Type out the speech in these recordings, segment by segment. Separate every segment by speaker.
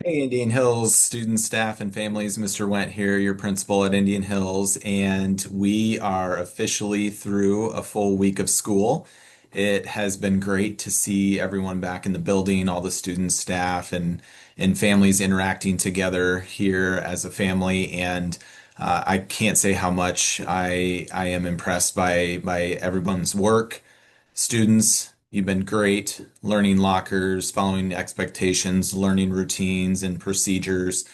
Speaker 1: Hey, Indian Hills students, staff, and families. Mr. Went here, your principal at Indian Hills, and we are officially through a full week of school. It has been great to see everyone back in the building, all the students, staff, and families interacting together here as a family. And I can't say how much I am impressed by everyone's work. Students, you've been great learning lockers, following expectations, learning routines and procedures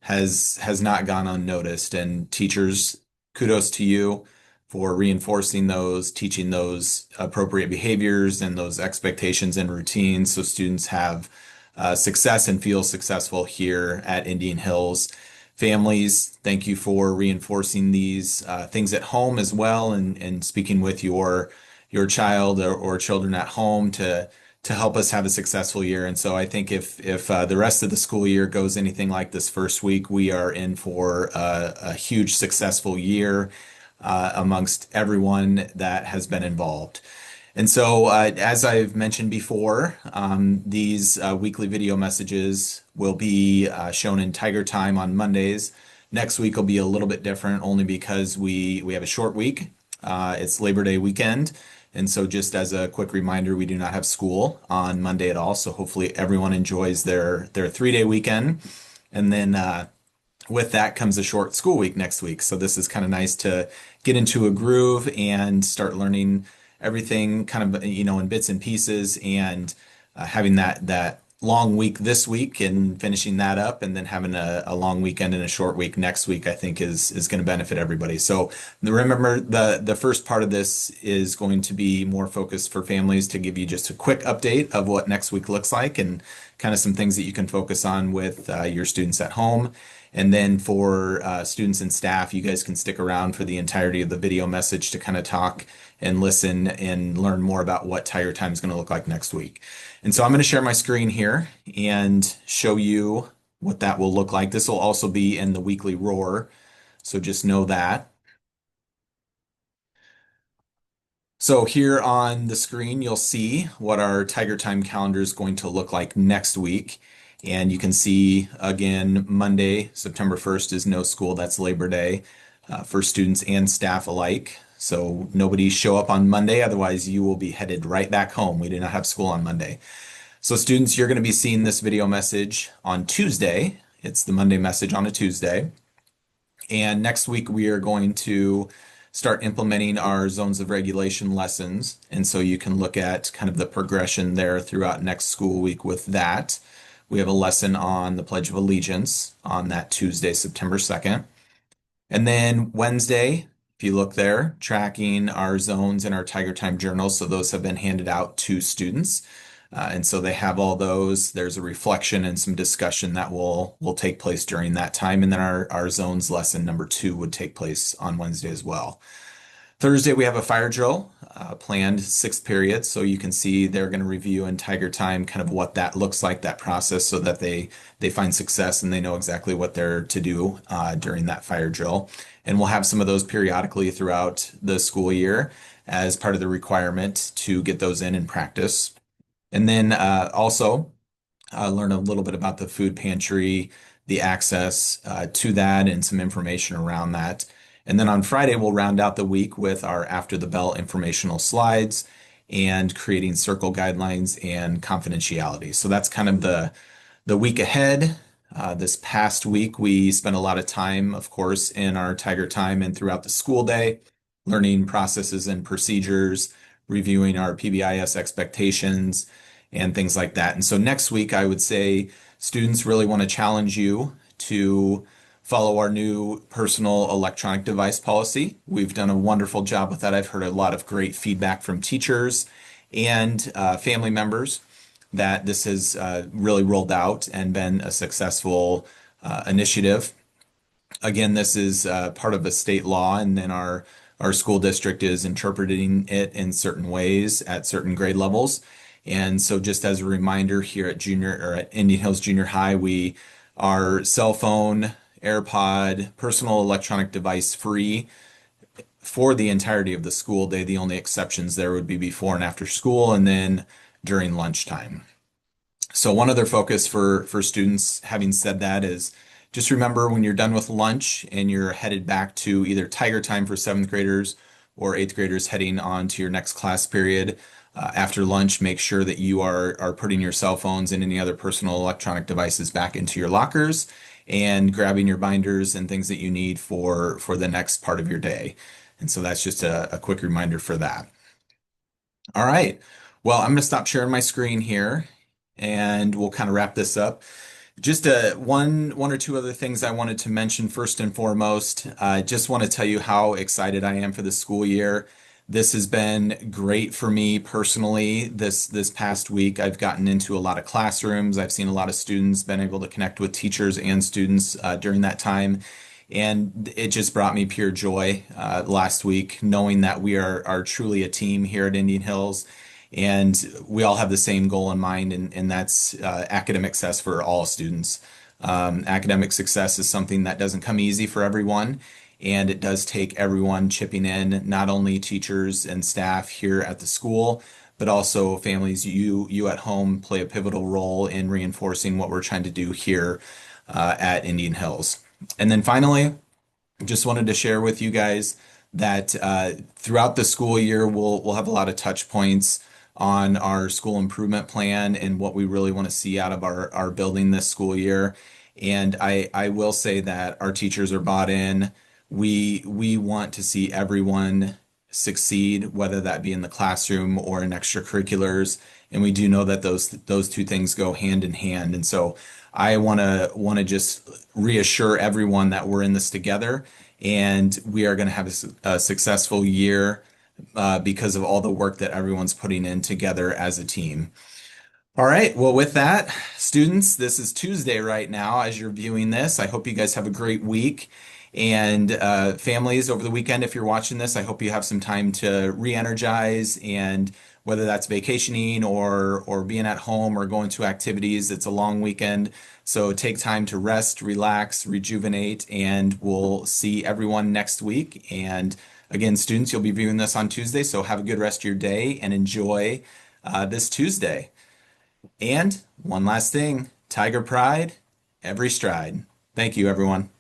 Speaker 1: has not gone unnoticed. And teachers, kudos to you for reinforcing those, teaching those appropriate behaviors and those expectations and routines so students have success and feel successful here at Indian Hills. Families, thank you for reinforcing these things at home as well and speaking with your child or children at home to help us have a successful year. And so I think if the rest of the school year goes anything like this first week, we are in for a huge successful year amongst everyone that has been involved. And so, as I've mentioned before, these weekly video messages will be shown in Tiger Time on Mondays. Next week will be a little bit different, only because we have a short week. It's Labor Day weekend, and so just as a quick reminder, we do not have school on Monday at all. So hopefully everyone enjoys their 3-day weekend, and then with that comes a short school week next week. So this is kind of nice to get into a groove and start learning everything kind of, in bits and pieces and having that long week this week and finishing that up and then having a long weekend and a short week next week, I think is going to benefit everybody. So remember the first part of this is going to be more focused for families to give you just a quick update of what next week looks like and kind of some things that you can focus on with your students at home. And then for students and staff, you guys can stick around for the entirety of the video message to kind of talk and listen and learn more about what Tiger Time is going to look like next week. And so I'm going to share my screen here and show you what that will look like. This will also be in the weekly roar, so just know that. So here on the screen, you'll see what our Tiger Time calendar is going to look like next week. And you can see again, Monday, September 1st is no school. That's Labor Day for students and staff alike. So nobody show up on Monday, otherwise you will be headed right back home. We do not have school on Monday. So students, you're going to be seeing this video message on Tuesday. It's the Monday message on a Tuesday. And next week we are going to start implementing our zones of regulation lessons. And so you can look at kind of the progression there throughout next school week with that. We have a lesson on the Pledge of Allegiance on that Tuesday, September 2nd. And then Wednesday, if you look there, tracking our zones in our Tiger Time journals. So those have been handed out to students. And so they have all those. There's a reflection and some discussion that will take place during that time. And then our zones lesson number 2 would take place on Wednesday as well. Thursday, we have a fire drill planned 6th period. So you can see they're going to review in Tiger Time kind of what that looks like, that process, so that they find success and they know exactly what they're to do during that fire drill. And we'll have some of those periodically throughout the school year as part of the requirement to get those in practice. And then also learn a little bit about the food pantry, the access to that, and some information around that. And then on Friday, we'll round out the week with our After the Bell informational slides and creating circle guidelines and confidentiality. So that's kind of the week ahead. This past week, we spent a lot of time, of course, in our Tiger Time and throughout the school day, learning processes and procedures, reviewing our PBIS expectations, and things like that. And so next week, I would say students really want to challenge you to follow our new personal electronic device policy. We've done a wonderful job with that. I've heard a lot of great feedback from teachers and family members that this has really rolled out and been a successful initiative. Again, this is part of a state law, and then our school district is interpreting it in certain ways at certain grade levels. And so just as a reminder, here at Indian Hills Junior High, we are cell phone, AirPod, personal electronic device free for the entirety of the school day. The only exceptions there would be before and after school and then during lunchtime. So one other focus for students, having said that, is just remember when you're done with lunch and you're headed back to either Tiger Time for seventh graders or eighth graders heading on to your next class period. After lunch, make sure that you are putting your cell phones and any other personal electronic devices back into your lockers and grabbing your binders and things that you need for the next part of your day. And so that's just a quick reminder for that. All right. Well, I'm going to stop sharing my screen here and we'll kind of wrap this up. Just one or two other things I wanted to mention first and foremost. I just want to tell you how excited I am for the school year. This has been great for me personally. This past week, I've gotten into a lot of classrooms. I've seen a lot of students, been able to connect with teachers and students during that time. And it just brought me pure joy last week, knowing that we are truly a team here at Indian Hills, and we all have the same goal in mind, and that's academic success for all students. Academic success is something that doesn't come easy for everyone, and it does take everyone chipping in, not only teachers and staff here at the school, but also families. You at home play a pivotal role in reinforcing what we're trying to do here at Indian Hills. And then finally, just wanted to share with you guys that throughout the school year, we'll have a lot of touch points on our school improvement plan and what we really want to see out of our building this school year. And I will say that our teachers are bought in. We want to see everyone succeed, whether that be in the classroom or in extracurriculars. And we do know that those two things go hand in hand. And so I want to just reassure everyone that we're in this together and we are going to have a successful year because of all the work that everyone's putting in together as a team. All right. Well, with that, students, this is Tuesday right now as you're viewing this. I hope you guys have a great week. And families over the weekend, if you're watching this, I hope you have some time to re-energize and whether that's vacationing or being at home or going to activities, it's a long weekend. So take time to rest, relax, rejuvenate, and we'll see everyone next week. And again, students, you'll be viewing this on Tuesday, so have a good rest of your day and enjoy this Tuesday. And one last thing, Tiger Pride, every stride. Thank you, everyone.